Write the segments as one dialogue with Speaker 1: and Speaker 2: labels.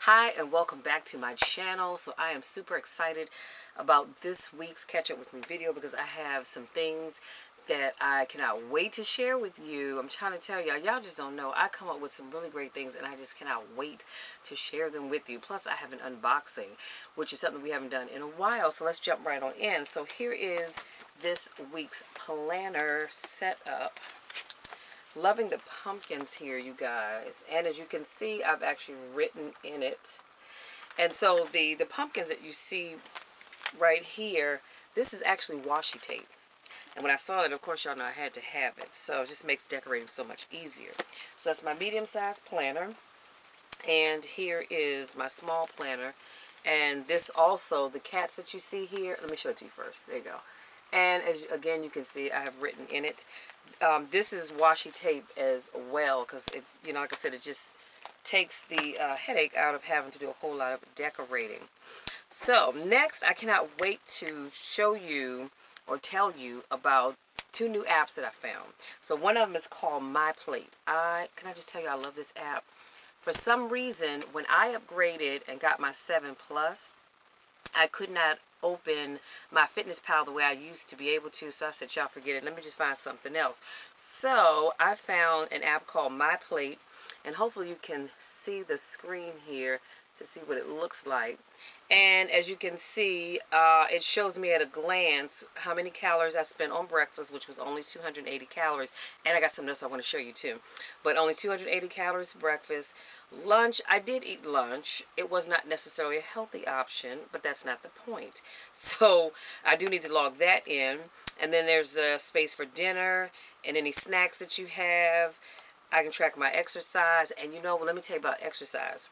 Speaker 1: Hi and welcome back to my channel. So I am super excited about this week's catch up with me video because I have some things that I cannot wait to share with you. I'm trying to tell y'all just don't know. I come up with some really great things and I just cannot wait to share them with you. Plus I have an unboxing, which is something we haven't done in a while. So let's jump right on in. So here is this week's planner setup. Loving the pumpkins here, you guys. And as you can see, I've actually written in it. And so the pumpkins that you see right here, this is actually washi tape. And when I saw it, of course, y'all know I had to have it. So it just makes decorating so much easier. So that's my medium-sized planner. And here is my small planner. And this also, the cats that you see here, let me show it to you first. There you go. And as again, you can see I have written in it. This is washi tape as well because it's, like I said, it just takes the headache out of having to do a whole lot of decorating. So next, I cannot wait to show you or tell you about two new apps that I found. So one of them is called MyPlate. Can I just tell you I love this app? For some reason, when I upgraded and got my 7 Plus, I could not open my Fitness Pal the way I used to be able to. So I said, y'all forget it. Let me just find something else. So I found an app called MyPlate. And hopefully you can see the screen here to see what it looks like. And as you can see, it shows me at a glance how many calories I spent on breakfast, which was only 280 calories. And I got something else I want to show you too. But only 280 calories for breakfast. Lunch, I did eat lunch. It was not necessarily a healthy option, but that's not the point. So I do need to log that in. And then there's a space for dinner and any snacks that you have. I can track my exercise. And let me tell you about exercise.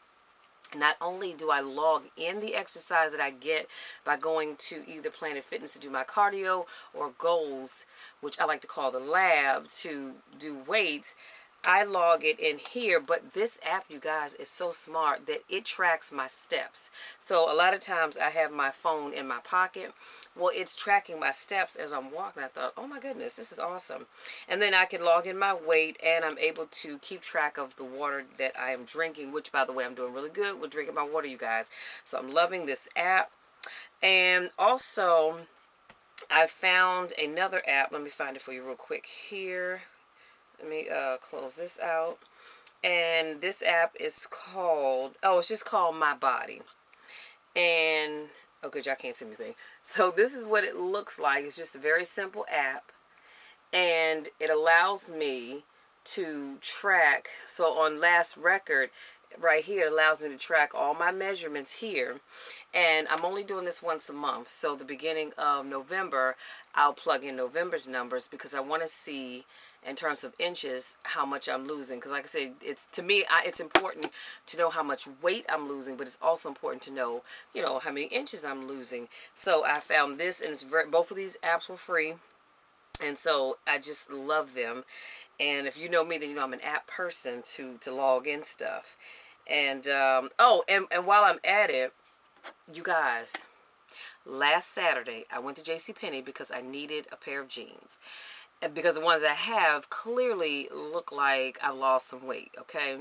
Speaker 1: Not only do I log in the exercise that I get by going to either Planet Fitness to do my cardio or Goals, which I like to call the lab, to do weights, I log it in here. But this app, you guys, is so smart that it tracks my steps. So a lot of times I have my phone in my pocket. Well, it's tracking my steps as I'm walking. I thought, oh my goodness, this is awesome. And then I can log in my weight, and I'm able to keep track of the water that I am drinking, which, by the way, I'm doing really good with drinking my water, you guys. So I'm loving this app. And also, I found another app. Let me find it for you real quick here. Let me close this out. And this app is called, it's just called My Body. And, okay, y'all can't see anything. So this is what it looks like. It's just a very simple app. And it allows me to track. So on last record, right here, it allows me to track all my measurements here. And I'm only doing this once a month. So the beginning of November, I'll plug in November's numbers because I want to see, in terms of inches, how much I'm losing. Because like I said, to me, it's important to know how much weight I'm losing, but it's also important to know, how many inches I'm losing. So I found this, and both of these apps were free. And so I just love them. And if you know me, then you know I'm an app person to log in stuff. And, and while I'm at it, you guys, last Saturday, I went to JCPenney because I needed a pair of jeans. And because the ones I have clearly look like I've lost some weight, okay?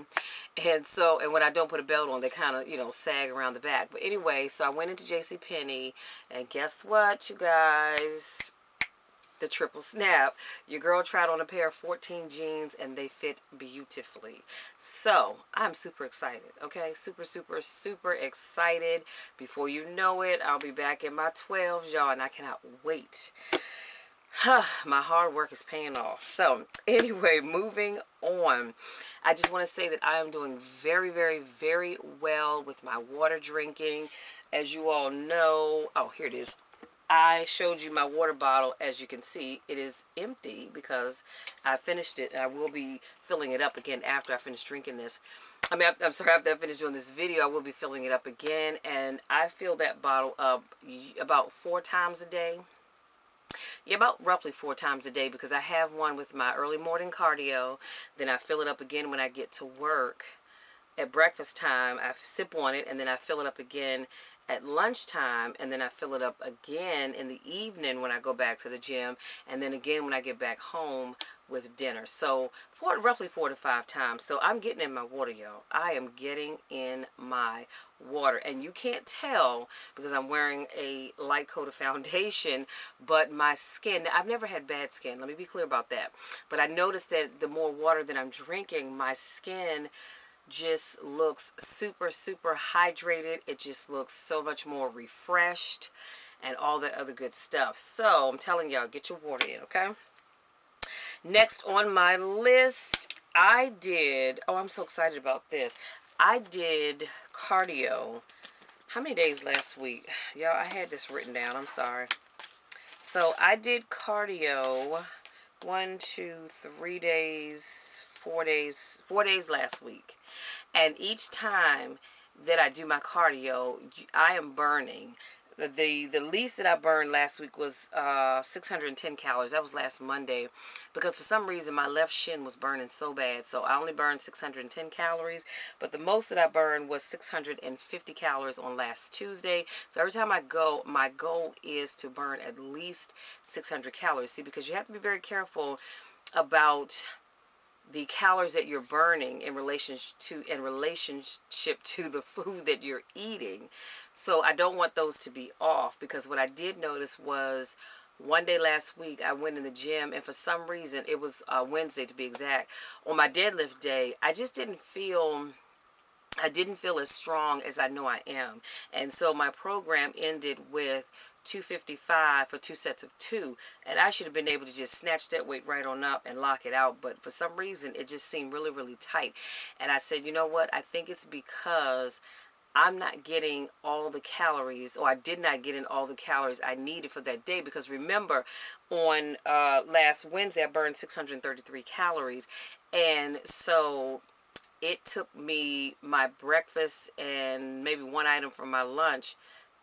Speaker 1: And when I don't put a belt on, they kind of, sag around the back. But anyway, so I went into JCPenney, and guess what, you guys? The triple snap. Your girl tried on a pair of 14 jeans and they fit beautifully. So I'm super excited. Okay, super excited. Before you know it, I'll be back in my 12s, y'all, and I cannot wait. My hard work is paying off. So anyway, moving on. I just want to say that I am doing very, very, very well with my water drinking. As you all know, here it is. I showed you my water bottle. As you can see, it is empty because I finished it, and I will be filling it up again after I finish drinking this. I'm sorry, after I finish doing this video, I will be filling it up again, and I fill that bottle up about 4 times a day. Yeah, about roughly 4 times a day, because I have one with my early morning cardio, then I fill it up again when I get to work. at breakfast time, I sip on it, and then I fill it up again at lunchtime, and then I fill it up again in the evening when I go back to the gym, and then again when I get back home with dinner. So roughly 4 to 5 times. So I'm getting in my water, y'all. I am getting in my water, and you can't tell because I'm wearing a light coat of foundation, but my skin, I've never had bad skin, let me be clear about that, but I noticed that the more water that I'm drinking, my skin just looks super, super hydrated. It just looks so much more refreshed and all that other good stuff. So I'm telling y'all, get your water in, okay? Next on my list, I did, oh, I'm so excited about this. I did cardio. How many days last week? Y'all, I had this written down. I'm sorry. So I did cardio 1, 2, 3 days, 4 days last week. And each time that I do my cardio, I am burning. The least that I burned last week was 610 calories. That was last Monday, because for some reason my left shin was burning so bad. So I only burned 610 calories, but the most that I burned was 650 calories on last Tuesday. So every time I go, my goal is to burn at least 600 calories. See, because you have to be very careful about the calories that you're burning in relationship to the food that you're eating. So I don't want those to be off, because what I did notice was one day last week I went in the gym, and for some reason, it was Wednesday to be exact, on my deadlift day, I didn't feel as strong as I know I am. And so my program ended with 255 for 2 sets of 2. And I should have been able to just snatch that weight right on up and lock it out. But for some reason, it just seemed really, really tight. And I said, you know what? I think it's because I'm not getting all the calories, or I did not get in all the calories I needed for that day. Because remember, on last Wednesday, I burned 633 calories. And so it took me my breakfast and maybe one item from my lunch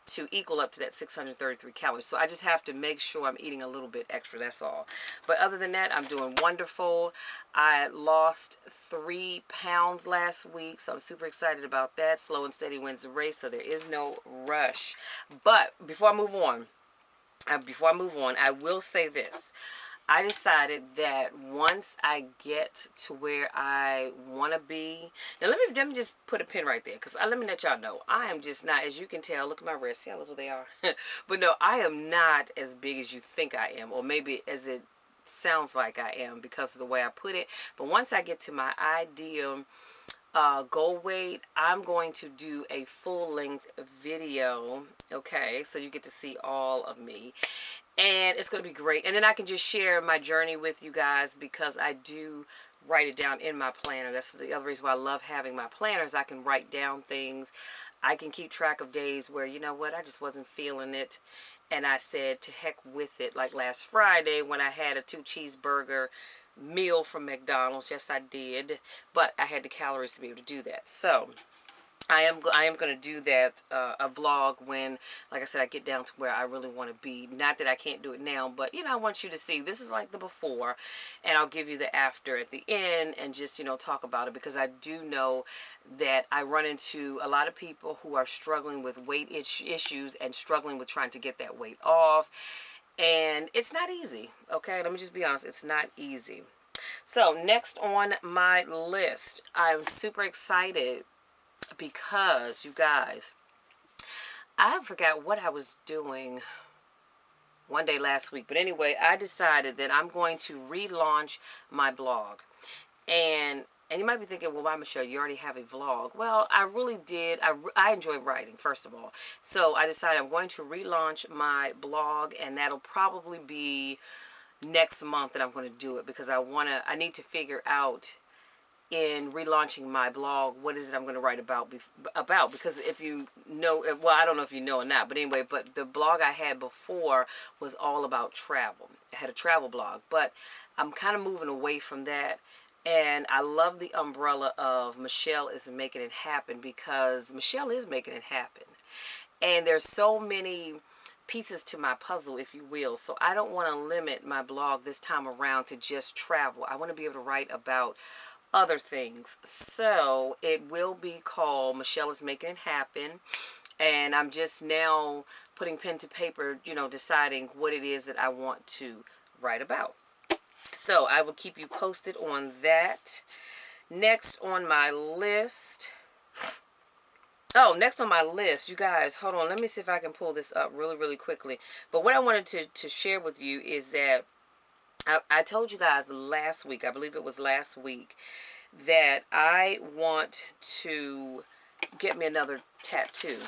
Speaker 1: to equal up to that 633 calories. So I just have to make sure I'm eating a little bit extra, that's all. But other than that, I'm doing wonderful. I lost 3 pounds last week, so I'm super excited about that. Slow and steady wins the race, so there is no rush. But before I move on, I will say this. I decided that once I get to where I want to be, now let me just put a pin right there, because let me let y'all know, I am just not, as you can tell, look at my wrists, see how little they are. But no, I am not as big as you think I am, or maybe as it sounds like I am because of the way I put it. But once I get to my ideal goal weight, I'm going to do a full-length video, okay, so you get to see all of me, and it's going to be great. And then I can just share my journey with you guys, because I do write it down in my planner. That's the other reason why I love having my planners. I can write down things. I can keep track of days where, you know what, I just wasn't feeling it, and I said to heck with it. Like last Friday when I had a 2 cheeseburger meal from McDonald's. Yes, I did, but I had the calories to be able to do that. So I am going to do that, a vlog, when, like I said, I get down to where I really want to be. Not that I can't do it now, but, you know, I want you to see, this is like the before, and I'll give you the after at the end, and just, you know, talk about it, because I do know that I run into a lot of people who are struggling with weight issues and struggling with trying to get that weight off, and it's not easy, okay? Let me just be honest, it's not easy. So, next on my list, I'm super excited because, you guys, I forgot what I was doing one day last week. But anyway, I decided that I'm going to relaunch my blog. And you might be thinking, well, why, Michelle, you already have a vlog. Well, I really did. I enjoy writing, first of all. So I decided I'm going to relaunch my blog, and that'll probably be next month that I'm going to do it, because I need to figure out, in relaunching my blog, what is it I'm going to write about, because if you know, well, I don't know if you know or not, but anyway, but the blog I had before was all about travel. I had a travel blog, but I'm kind of moving away from that, and I love the umbrella of Michelle is making it happen, because Michelle is making it happen, and there's so many pieces to my puzzle, if you will. So I don't want to limit my blog this time around to just travel. I want to be able to write about other things. So it will be called Michelle is Making It Happen. And I'm just now putting pen to paper, deciding what it is that I want to write about. So I will keep you posted on that. Next on my list. Oh, next on my list, you guys, hold on. Let me see if I can pull this up really, really quickly. But what I wanted to share with you is that I told you guys last week, I believe it was last week, that I want to get me another tattoo.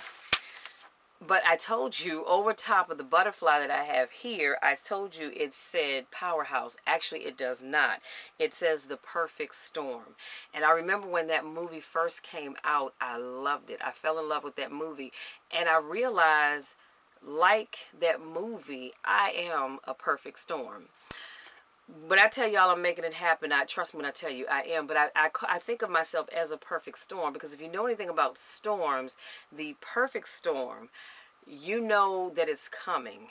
Speaker 1: But I told you over top of the butterfly that I have here, I told you it said Powerhouse. Actually, it does not. It says The Perfect Storm. And I remember when that movie first came out, I loved it. I fell in love with that movie. And I realized, like that movie, I am a perfect storm. When I tell y'all I'm making it happen, trust me when I tell you I am. But I think of myself as a perfect storm, because if you know anything about storms, the perfect storm, you know that it's coming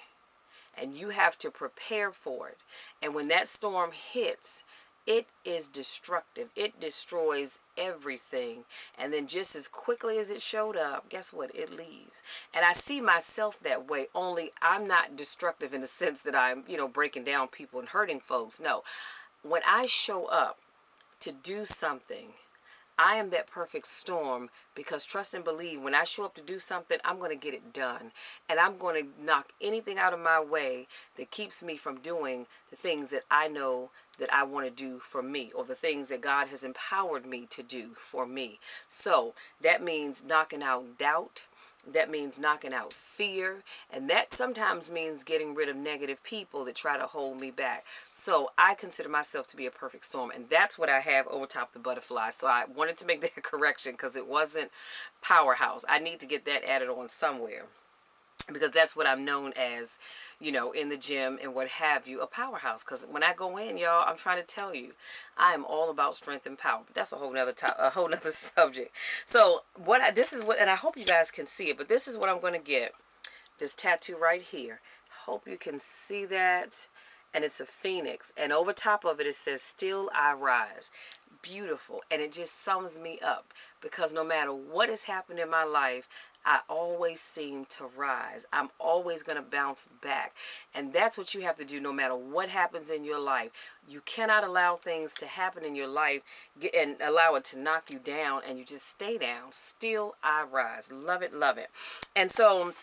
Speaker 1: and you have to prepare for it. And when that storm hits, it is destructive. It destroys everything. And then just as quickly as it showed up, guess what? It leaves. And I see myself that way, only I'm not destructive in the sense that I'm, breaking down people and hurting folks. No. When I show up to do something, I am that perfect storm, because trust and believe, when I show up to do something, I'm going to get it done. And I'm going to knock anything out of my way that keeps me from doing the things that I know that I want to do for me, or the things that God has empowered me to do for me. So that means knocking out doubt. That means knocking out fear. And that sometimes means getting rid of negative people that try to hold me back. So I consider myself to be a perfect storm. And that's what I have over top of the butterfly. So I wanted to make that correction, because it wasn't Powerhouse. I need to get that added on somewhere, because that's what I'm known as, in the gym and what have you, a powerhouse. Because when I go in, y'all, I'm trying to tell you, I am all about strength and power. But that's a whole nother subject. So this is what, and I hope you guys can see it, but this is what I'm going to get. This tattoo right here. Hope you can see that. And it's a phoenix. And over top of it, it says, Still I Rise. Beautiful. And it just sums me up, because no matter what has happened in my life, I always seem to rise. I'm always going to bounce back. And that's what you have to do no matter what happens in your life. You cannot allow things to happen in your life and allow it to knock you down, and you just stay down. Still I rise. Love it, love it. And so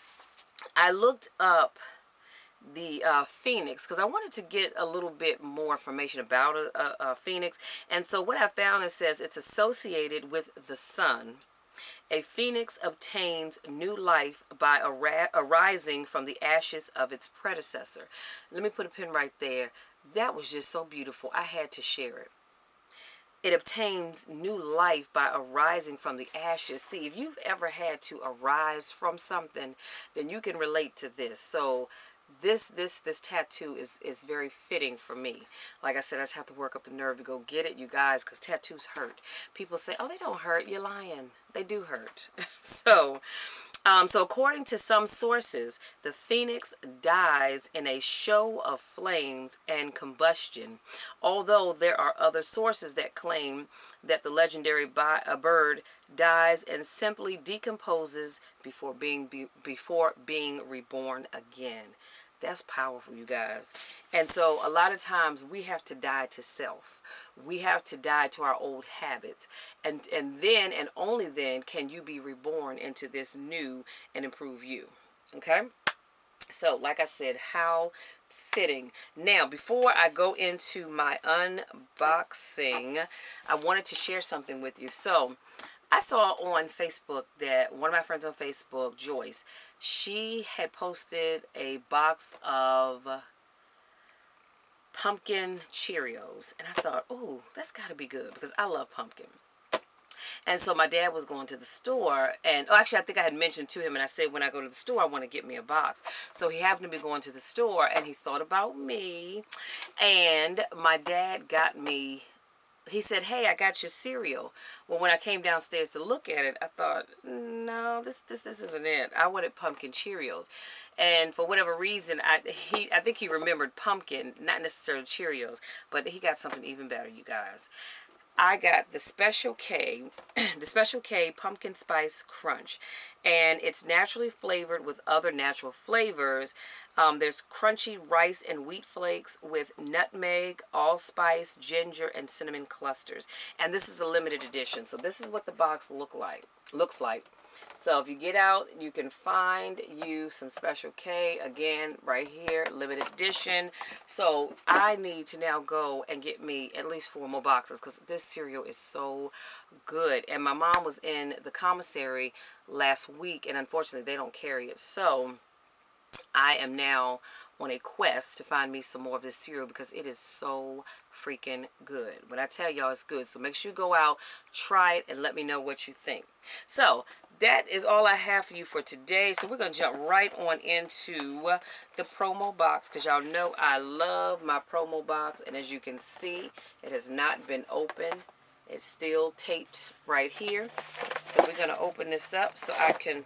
Speaker 1: I looked up the phoenix, because I wanted to get a little bit more information about a phoenix. And so what I found, it says it's associated with the sun. A phoenix obtains new life by arising from the ashes of its predecessor. Let me put a pin right there. That was just so beautiful. I had to share it. It obtains new life by arising from the ashes. See, if you've ever had to arise from something, then you can relate to this. So this tattoo is very fitting for me. Like I said, I just have to work up the nerve to go get it, you guys, because tattoos hurt. People say, oh, they don't hurt. You're lying. They do hurt. So according to some sources, the phoenix dies in a show of flames and combustion, although there are other sources that claim that the legendary bird dies and simply decomposes before being reborn again. That's powerful, you guys. And so a lot of times we have to die to self. We have to die to our old habits. And then and only then can you be reborn into this new and improved you. Okay? So like I said, how fitting. Now, before I go into my unboxing, I wanted to share something with you. So I saw on Facebook that one of my friends on Facebook, Joyce, she had posted a box of pumpkin Cheerios. And I thought, oh, that's got to be good, because I love pumpkin. And so my dad was going to the store, and actually I think I had mentioned to him, and I said when I go to the store I want to get me a box. So he happened to be going to the store, and he thought about me, and my dad got me, he said, hey, I got your cereal. Well, when I came downstairs to look at it, I thought, no, this isn't it. I wanted pumpkin Cheerios. And for whatever reason, I think he remembered pumpkin, not necessarily Cheerios, but he got something even better, you guys. I got the Special K, the Special K Pumpkin Spice Crunch, and it's naturally flavored with other natural flavors. There's crunchy rice and wheat flakes with nutmeg, allspice, ginger, and cinnamon clusters. And this is a limited edition. So this is what the box looks like. So if you get out, you can find you some Special K, again, right here, limited edition. So I need to now go and get me at least 4 more boxes because this cereal is so good. And my mom was in the commissary last week, and unfortunately they don't carry it. So I am now on a quest to find me some more of this cereal because it is so freaking good. When I tell y'all it's good, so make sure you go out, try it, and let me know what you think. So that is all I have for you for today. So we're going to jump right on into the promo box because y'all know I love my promo box. And as you can see, it has not been opened. It's still taped right here. So we're going to open this up so I can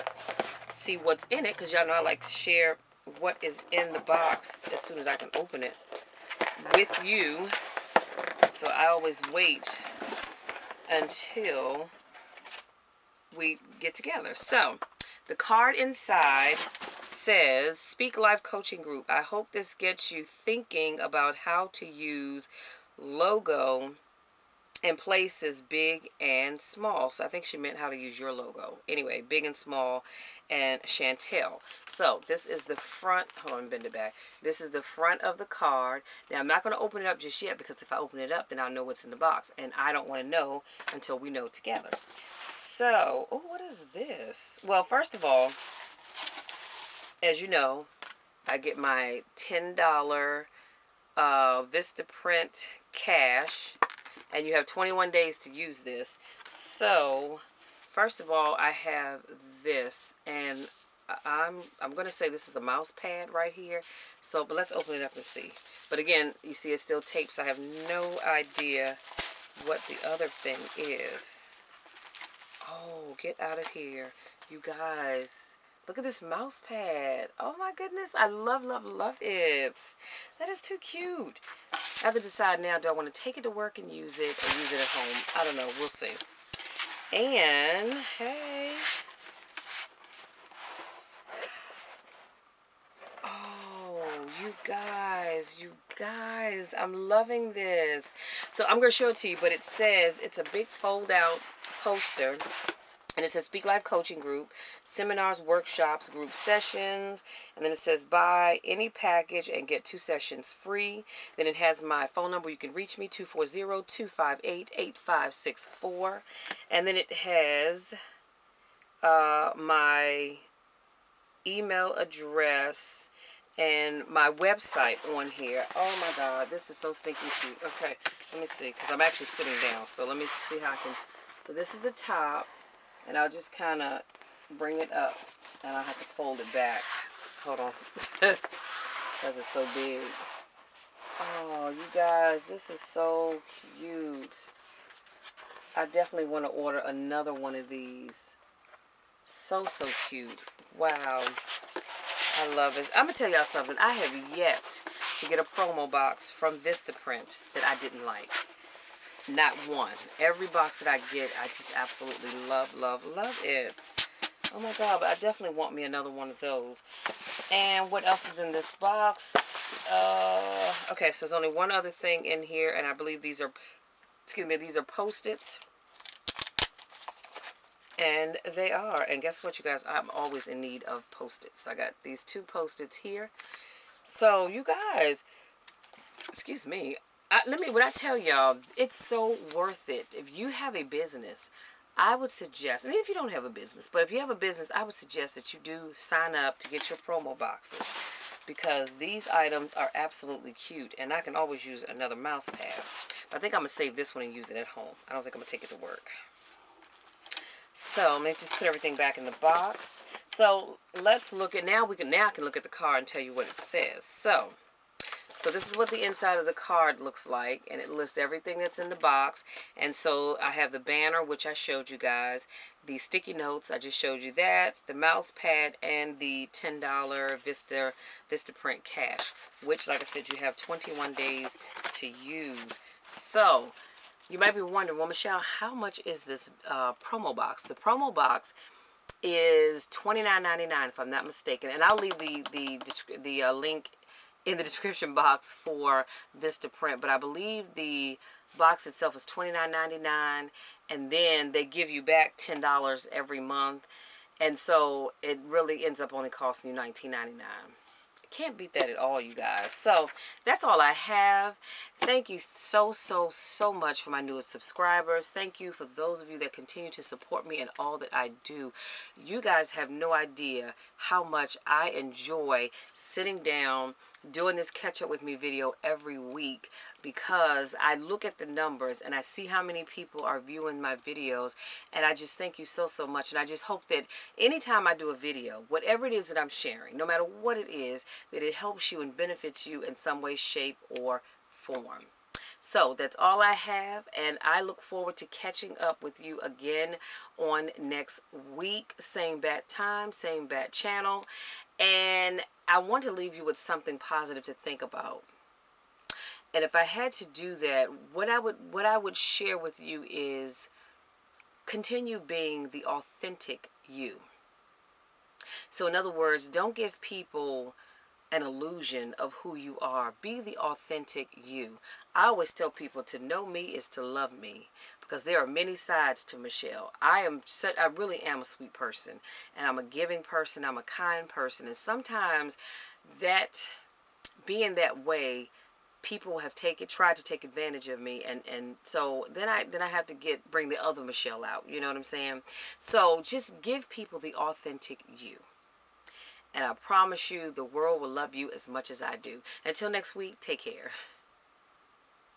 Speaker 1: see what's in it because y'all know I like to share what is in the box as soon as I can open it with you. So I always wait until we get together. So the card inside says, Speak Life Coaching Group. I hope this gets you thinking about how to use logo in places big and small. So I think she meant how to use your logo. Anyway, big and small, and Chantel. So this is the front. Hold on, bend it back. This is the front of the card. Now I'm not going to open it up just yet because if I open it up, then I'll know what's in the box, and I don't want to know until we know together. So, oh, what is this? Well, first of all, as you know, I get my $10 Vistaprint cash. And you have 21 days to use this. So, first of all, I have this. And I'm going to say this is a mouse pad right here. So, but let's open it up and see. But again, you see it's still taped. So I have no idea what the other thing is. Oh, get out of here. You guys. Look at this mouse pad. Oh my goodness. I love, love, love it. That is too cute. I have to decide now, do I want to take it to work and use it or use it at home? I don't know. We'll see. And, hey. Oh, you guys. I'm loving this. So I'm going to show it to you, but it says it's a big fold-out poster. And it says Speak Life Coaching Group, seminars, workshops, group sessions. And then it says buy any package and get 2 sessions free. Then it has my phone number. You can reach me, 240-258-8564. And then it has my email address and my website on here. Oh my God, this is so stinking cute. Okay, let me see, because I'm actually sitting down. So let me see how I can. So this is the top. And I'll just kind of bring it up. And I'll have to fold it back. Hold on. Because it's so big. Oh, you guys, this is so cute. I definitely want to order another one of these. So, so cute. Wow. I love it. I'm going to tell y'all something. I have yet to get a promo box from Vistaprint that I didn't like. Not one. Every box that I get, I just absolutely love, love, love it. Oh my God, but I definitely want me another one of those. And what else is in this box? Okay, so there's only one other thing in here, and I believe these are, these are Post-its. And they are. And guess what, you guys? I'm always in need of Post-its. I got these 2 Post-its here. So, you guys, excuse me. When I tell y'all, it's so worth it. If you have a business, I would suggest, and if you don't have a business, but if you have a business, I would suggest that you do sign up to get your promo boxes. Because these items are absolutely cute. And I can always use another mouse pad. But I think I'm going to save this one and use it at home. I don't think I'm going to take it to work. So, let me just put everything back in the box. So, let's look at, now I can look at the card and tell you what it says. So this is what the inside of the card looks like, and it lists everything that's in the box. And so I have the banner, which I showed you guys, the sticky notes, I just showed you that, the mouse pad, and the $10 Vistaprint cash, which, like I said, you have 21 days to use. So you might be wondering, well, Michelle, how much is this promo box? The promo box is $29.99 if I'm not mistaken, and I'll leave the link in the description box for Vistaprint. But I believe the box itself is $29.99, and then they give you back $10 every month, and so it really ends up only costing you $19.99. Can't beat that at all, you guys. So that's all I have. Thank you so much for my newest subscribers. Thank you for those of you that continue to support me in all that I do. You guys have no idea how much I enjoy sitting down doing this catch up with me video every week, because I look at the numbers and I see how many people are viewing my videos, and I just thank you so much. And I just hope that anytime I do a video, whatever it is that I'm sharing, no matter what it is, that it helps you and benefits you in some way, shape, or form. So that's all I have, and I look forward to catching up with you again on next week. Same bat time, same bat channel. And I want to leave you with something positive to think about. And if I had to do that, what I would share with you is continue being the authentic you. So in other words, don't give people an illusion of who you are. Be the authentic you. I always tell people to know me is to love me, because there are many sides to Michelle. I really am a sweet person, and I'm a giving person. I'm a kind person, and sometimes that being that way, people have tried to take advantage of me, and so then I have to bring the other Michelle out. You know what I'm saying? So just give people the authentic you. And I promise you, the world will love you as much as I do. Until next week, take care.